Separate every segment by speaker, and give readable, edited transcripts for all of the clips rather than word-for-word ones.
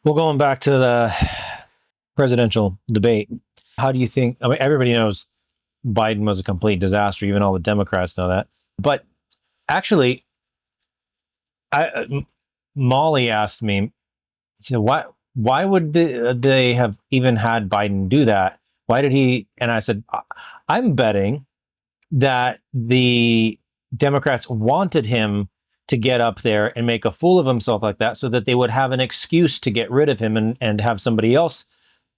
Speaker 1: Well, going back to the presidential debate, how do you think? I mean, everybody knows Biden was a complete disaster. Even all the Democrats know that. But actually, Molly asked me, why would they have even had Biden do that? Why did he? And I said, I'm betting that the Democrats wanted him to get up there and make a fool of himself like that so that they would have an excuse to get rid of him and have somebody else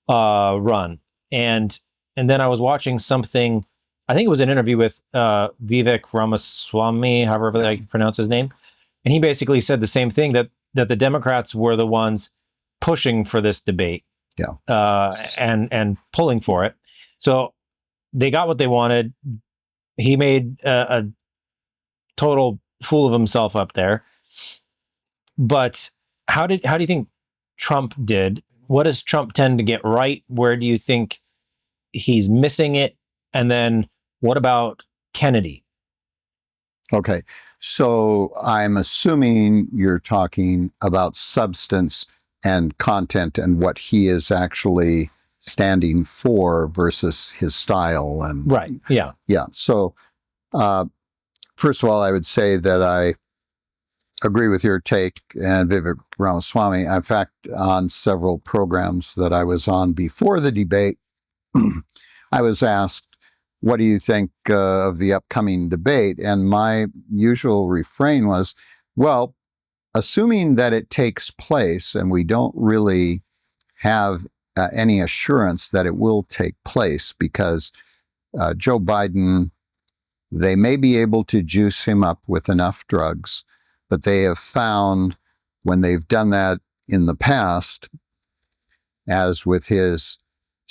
Speaker 1: run. And then I was watching something, I think it was an interview with Vivek Ramaswamy, however I pronounce his name. And he basically said the same thing, that the Democrats were the ones pushing for this debate, and pulling for it. So they got what they wanted. He made a total fool of himself up there. But how do you think Trump did? What does Trump tend to get right? Where do you think he's missing it? And then what about Kennedy?
Speaker 2: Okay, so I'm assuming you're talking about substance and content and what he is actually standing for versus his style. And
Speaker 1: right, yeah.
Speaker 2: Yeah, so first of all, I would say that I agree with your take and Vivek Ramaswamy. In fact, on several programs that I was on before the debate, I was asked, what do you think of the upcoming debate? And my usual refrain was, well, assuming that it takes place, and we don't really have any assurance that it will take place, because Joe Biden, they may be able to juice him up with enough drugs, but they have found when they've done that in the past, as with his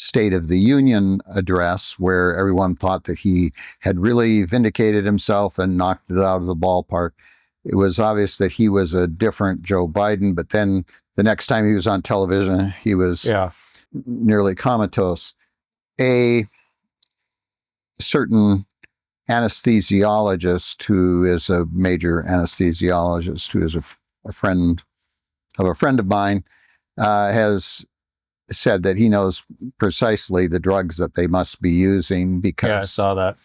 Speaker 2: State of the Union address, where everyone thought that he had really vindicated himself and knocked it out of the ballpark, it was obvious that he was a different Joe Biden. But then the next time he was on television, he was nearly comatose. A certain anesthesiologist, who is a major anesthesiologist, who is a friend of mine, has said that he knows precisely the drugs that they must be using, because
Speaker 1: I saw that.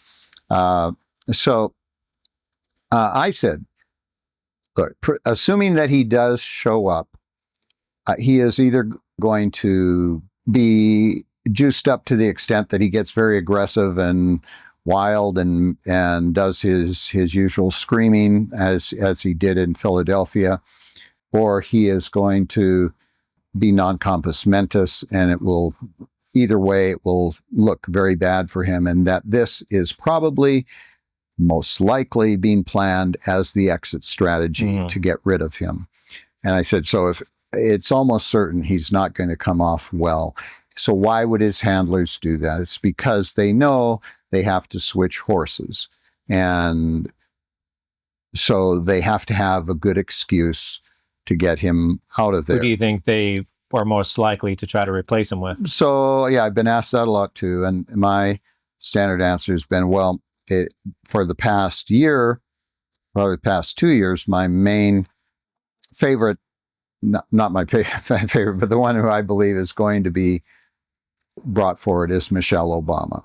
Speaker 2: I said, look, assuming that he does show up, he is either going to be juiced up to the extent that he gets very aggressive and wild and does his usual screaming as he did in Philadelphia, or he is going to be non-compos mentis, and it will, either way, it will look very bad for him, and that this is probably most likely being planned as the exit strategy to get rid of him. And I said, so if it's almost certain he's not going to come off well, so why would his handlers do that? It's because they know they have to switch horses. And so they have to have a good excuse to get him out of there.
Speaker 1: Who do you think they are most likely to try to replace him with?
Speaker 2: So, yeah, I've been asked that a lot too. And my standard answer has been, well, for the past year, probably the past 2 years, my main favorite, not my favorite, but the one who I believe is going to be brought forward is Michelle Obama.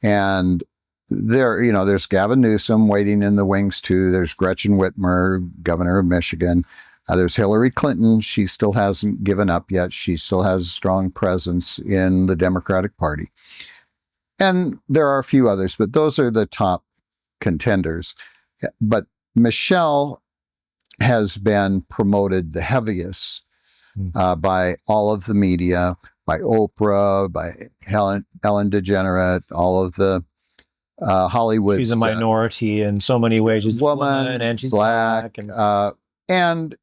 Speaker 2: And there's Gavin Newsom waiting in the wings too. There's Gretchen Whitmer, governor of Michigan. There's Hillary Clinton. She still hasn't given up yet. She still has a strong presence in the Democratic Party. And there are a few others, but those are the top contenders. But Michelle has been promoted the heaviest by all of the media, by Oprah, by Ellen DeGeneres, all of the Hollywood.
Speaker 1: She's a minority in so many ways. She's a woman, and she's black.
Speaker 2: And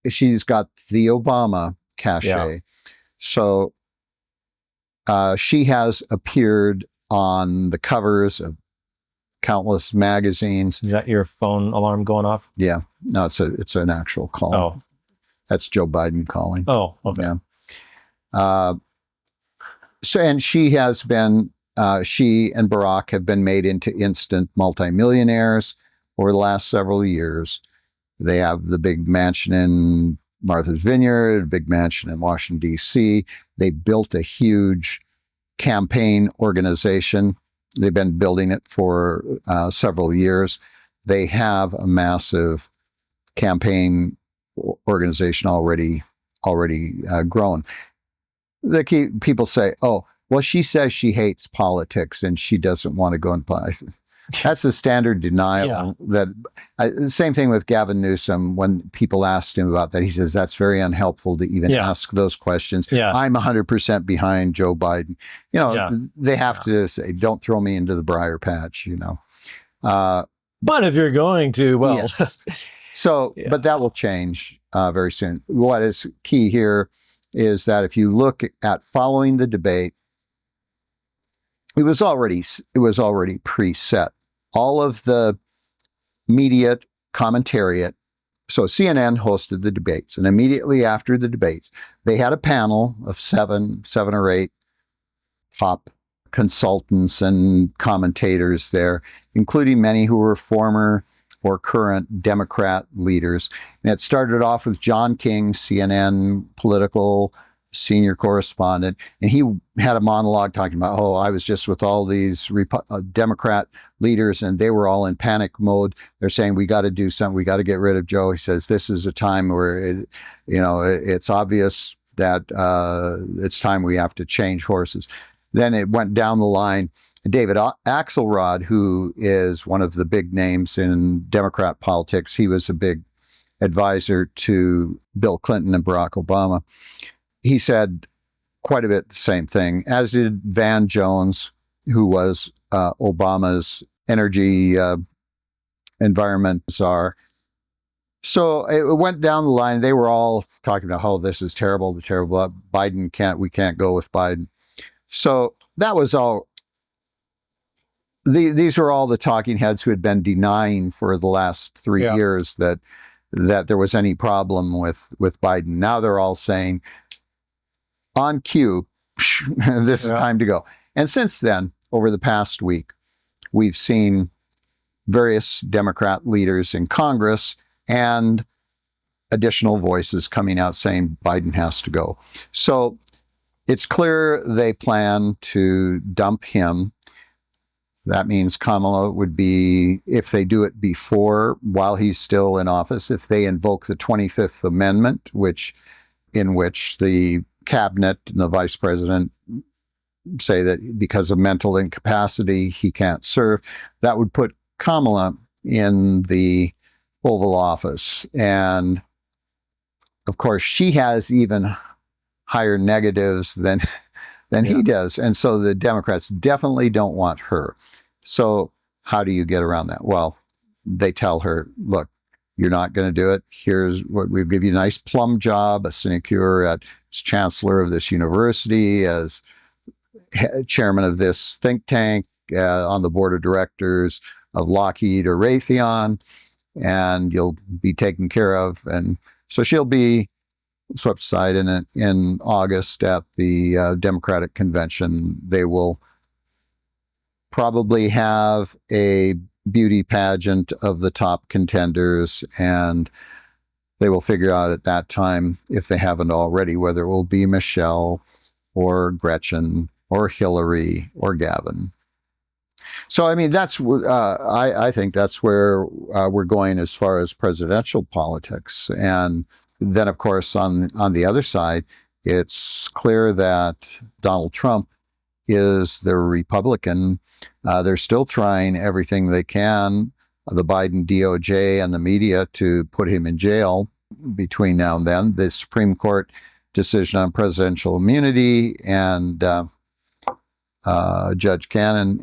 Speaker 2: she's got the Obama cachet. Yeah. So she has appeared on the covers of countless magazines.
Speaker 1: Is that your phone alarm going off?
Speaker 2: Yeah. No, it's an actual call.
Speaker 1: Oh.
Speaker 2: That's Joe Biden calling.
Speaker 1: Oh, okay.
Speaker 2: Yeah. And she has been, she and Barack have been made into instant multimillionaires over the last several years. They have the big mansion in Martha's Vineyard, a big mansion in Washington, D.C. They built a huge campaign organization. They've been building it for several years. They have a massive campaign organization already grown. People say, "Oh, well, she says she hates politics and she doesn't want to go in politics." That's a standard denial. That same thing with Gavin Newsom. When people asked him about that, he says that's very unhelpful to even ask those questions. I'm 100% behind Joe Biden. They have to say, "Don't throw me into the briar patch."
Speaker 1: But if you're going to, well,
Speaker 2: yes. So, but that will change very soon. What is key here is that if you look at following the debate, it was already preset. All of the media commentariat. So CNN hosted the debates, and immediately after the debates, they had a panel of seven or eight top consultants and commentators there, including many who were former or current Democrat leaders. And it started off with John King, CNN political senior correspondent, and he had a monologue talking about, I was just with all these Democrat leaders and they were all in panic mode. They're saying, we got to do something. We got to get rid of Joe. He says, this is a time where, it's obvious that it's time we have to change horses. Then it went down the line. David Axelrod, who is one of the big names in Democrat politics, he was a big advisor to Bill Clinton and Barack Obama. He said quite a bit the same thing, as did Van Jones, who was Obama's energy environment czar. So it went down the line. They were all talking about, this is terrible, we can't go with Biden. So that was all. These were all the talking heads who had been denying for the last 3 years that there was any problem with Biden. Now they're all saying, on cue, this is time to go. And since then, over the past week, we've seen various Democrat leaders in Congress and additional voices coming out saying Biden has to go. So it's clear they plan to dump him. That means Kamala would be, if they do it while he's still in office, if they invoke the 25th Amendment, in which the cabinet and the vice president say that because of mental incapacity, he can't serve, that would put Kamala in the Oval Office. And of course, she has even higher negatives than he does. And so the Democrats definitely don't want her. So how do you get around that? Well, they tell her, look, you're not going to do it. Here's what we'll give you: a nice plum job, a sinecure as chancellor of this university, as chairman of this think tank, on the board of directors of Lockheed or Raytheon, and you'll be taken care of. And so she'll be swept aside in August at the Democratic convention. They will probably have a beauty pageant of the top contenders, and they will figure out at that time, if they haven't already, whether it will be Michelle or Gretchen or Hillary or Gavin. So, I mean, I think that's where we're going as far as presidential politics. And then, of course, on the other side, it's clear that Donald Trump is the Republican. They're still trying everything they can, the Biden DOJ and the media, to put him in jail between now and then. The Supreme Court decision on presidential immunity and Judge Cannon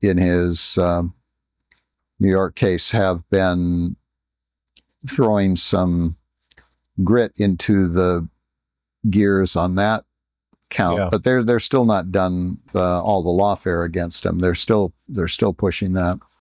Speaker 2: in his New York case have been throwing some grit into the gears on that count, but they're still not done all the lawfare against him. They're still pushing that.